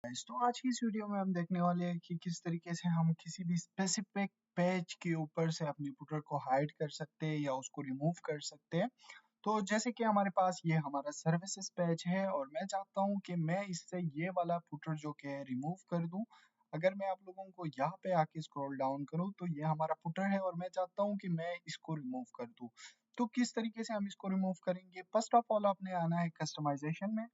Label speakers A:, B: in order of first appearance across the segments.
A: तो आज की इस वीडियो में हम देखने वाले हैं कि किस तरीके से हम किसी भी स्पेसिफिक पेज के ऊपर से अपनी फुटर को हाइड कर सकते हैं या उसको रिमूव कर सकते हैं। तो जैसे कि हमारे पास ये हमारा सर्विसेज पेज है और मैं चाहता हूँ कि मैं इससे ये वाला फुटर जो कि है रिमूव कर दूं। अगर मैं आप लोगों को यहाँ पे आके स्क्रॉल डाउन करूँ तो ये हमारा फुटर है और मैं चाहता हूँ कि मैं इसको रिमूव कर दूं। तो किस तरीके से हम इसको रिमूव करेंगे? फर्स्ट ऑफ ऑल आपने आना है कस्टमाइजेशन में।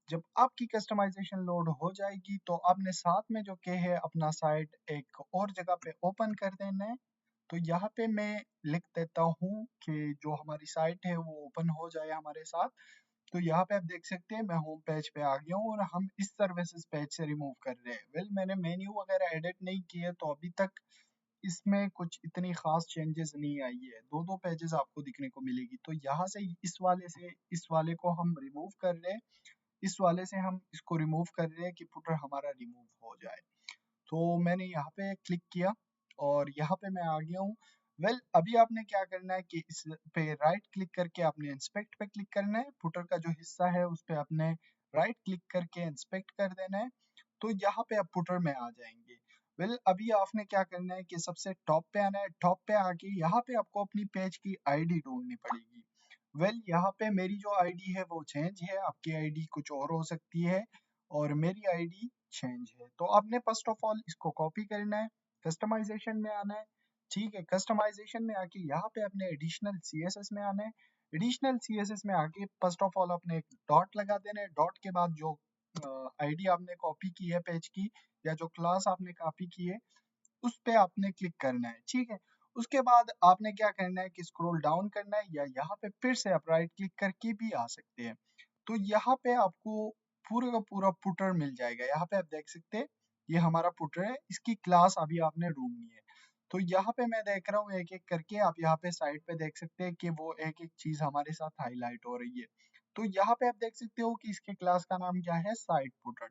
A: जब आपकी कस्टमाइजेशन लोड हो जाएगी तो आपने साथ में जो के है अपना साइट एक और जगह पे ओपन कर देना है। तो यहाँ पे मैं लिख देता हूँ कि जो हमारी साइट है वो ओपन हो जाए हमारे साथ। तो यहाँ पे आप देख सकते हैं मैं होम पेज पे आ गया हूँ और हम इस सर्विसेज पेज से रिमूव कर रहे हैं। वेल मैंने मेन्यू वगैरह एडिट नहीं किए तो अभी तक इसमें कुछ इतनी खास चेंजेस नहीं आई है। दो दो पेजेस आपको दिखने को मिलेगी। तो यहाँ से इस वाले को हम रिमूव कर रहे हैं। इस वाले से हम इसको रिमूव कर रहे हैं कि फुटर हमारा रिमूव हो जाए। तो मैंने यहाँ पे क्लिक किया और यहाँ पे मैं आ गया हूँ। वेल अभी आपने क्या करना है कि इस पे राइट क्लिक करके आपने इंस्पेक्ट पे क्लिक करना है। फुटर का जो हिस्सा है उस पे आपने राइट क्लिक करके इंस्पेक्ट कर देना है। तो यहाँ पे आप फुटर में आ जाएंगे। वेल अभी आपने क्या करना है कि सबसे टॉप पे आना है। टॉप पे आके यहाँ पे आपको अपनी पेज की आईडी ढूंढनी पड़ेगी। वेल यहाँ पे मेरी जो आईडी है वो चेंज है, आपकी आईडी कुछ और हो सकती है और मेरी आईडी चेंज है। तो आपने फर्स्ट ऑफ ऑल इसको कॉपी करना है, कस्टमाइजेशन में आना है। ठीक है, कस्टमाइजेशन में आके यहाँ पे अपने एडिशनल सीएसएस में आना है। एडिशनल सीएसएस में आके फर्स्ट ऑफ ऑल अपने एक डॉट लगा देना है। डॉट के बाद जो आईडी आपने कॉपी की है पेज की या जो क्लास आपने कॉपी की है उस पे आपने क्लिक करना है। ठीक है, उसके बाद आपने क्या करना है कि स्क्रॉल डाउन करना है या यहाँ पे फिर से आप राइट क्लिक करके भी आ सकते हैं। तो यहाँ पे आपको पूरा का पूरा फुटर मिल जाएगा। यहाँ पे आप देख सकते हैं ये हमारा फुटर है, इसकी क्लास अभी आपने ढूंढनी है। तो यहाँ पे मैं देख रहा हूँ एक एक करके। आप यहाँ पे साइड पे देख सकते हैं कि वो एक एक चीज हमारे साथ हाईलाइट हो रही है। तो यहाँ पे आप देख सकते हो कि इसके क्लास का नाम क्या है, साइट फुटर।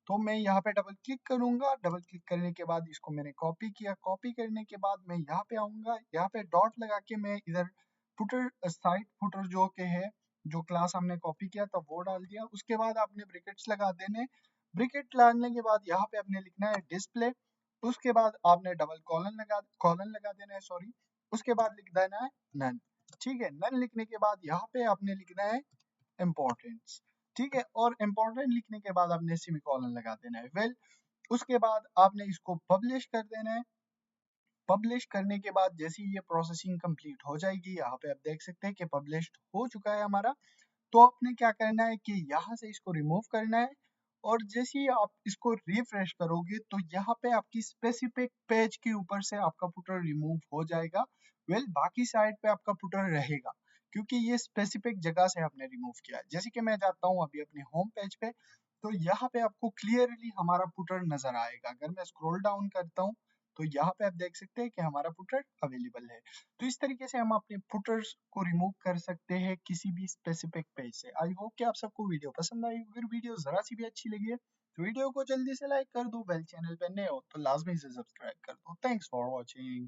A: तो मैं यहाँ पे डबल क्लिक करूंगा। डबल क्लिक करने के बाद इसको मैंने कॉपी किया। कॉपी करने के बाद मैं यहाँ पे आऊंगा। यहाँ पे डॉट लगा के मैं इधर फुटर साइट फुटर जो के है जो क्लास हमने कॉपी किया था वो डाल दिया। उसके बाद आपने ब्रैकेट्स लगा देने। ब्रैकेट लगाने के बाद यहाँ पे आपने लिखना है डिस्प्ले। उसके बाद आपने डबल कॉलन लगा देना है, सॉरी। उसके बाद लिख देना है नन। ठीक है, नन लिखने के बाद यहाँ पे आपने लिखना है इम्पोर्टेंस। ठीक है, और इम्पोर्टेंट लिखने के बाद आपने सेमीकोलन लगा देना है। वेल उसके बाद आपने इसको पब्लिश कर देना है। पब्लिश करने के बाद जैसे ही ये प्रोसेसिंग कंप्लीट हो जाएगी, यहाँ पे आप देख सकते हैं कि पब्लिश्ड हो चुका है हमारा। तो आपने क्या करना है कि यहाँ से इसको रिमूव करना है और जैसे ही आप इसको रिफ्रेश करोगे तो यहाँ पे आपकी स्पेसिफिक पेज के ऊपर से आपका फुटर रिमूव हो जाएगा। वेल बाकी साइड पे आपका फुटर रहेगा क्योंकि ये स्पेसिफिक जगह से आपने रिमूव किया है। जैसे कि मैं जाता हूँ अभी अपने होम पेज पे तो यहाँ पे आपको क्लियरली हमारा फुटर नजर आएगा। अगर मैं स्क्रॉल डाउन करता हूँ तो यहाँ पे आप देख सकते हैं कि हमारा फुटर अवेलेबल है। तो इस तरीके से हम अपने फुटर्स को रिमूव कर सकते हैं किसी भी स्पेसिफिक पेज से। आई होप कि आप सबको वीडियो पसंद आई। अगर वीडियो जरा सी भी अच्छी लगी है तो वीडियो को जल्दी से लाइक कर दो। बेल चैनल पे नए हो तो लाजमी से सब्सक्राइब कर दो। Thanks for watching.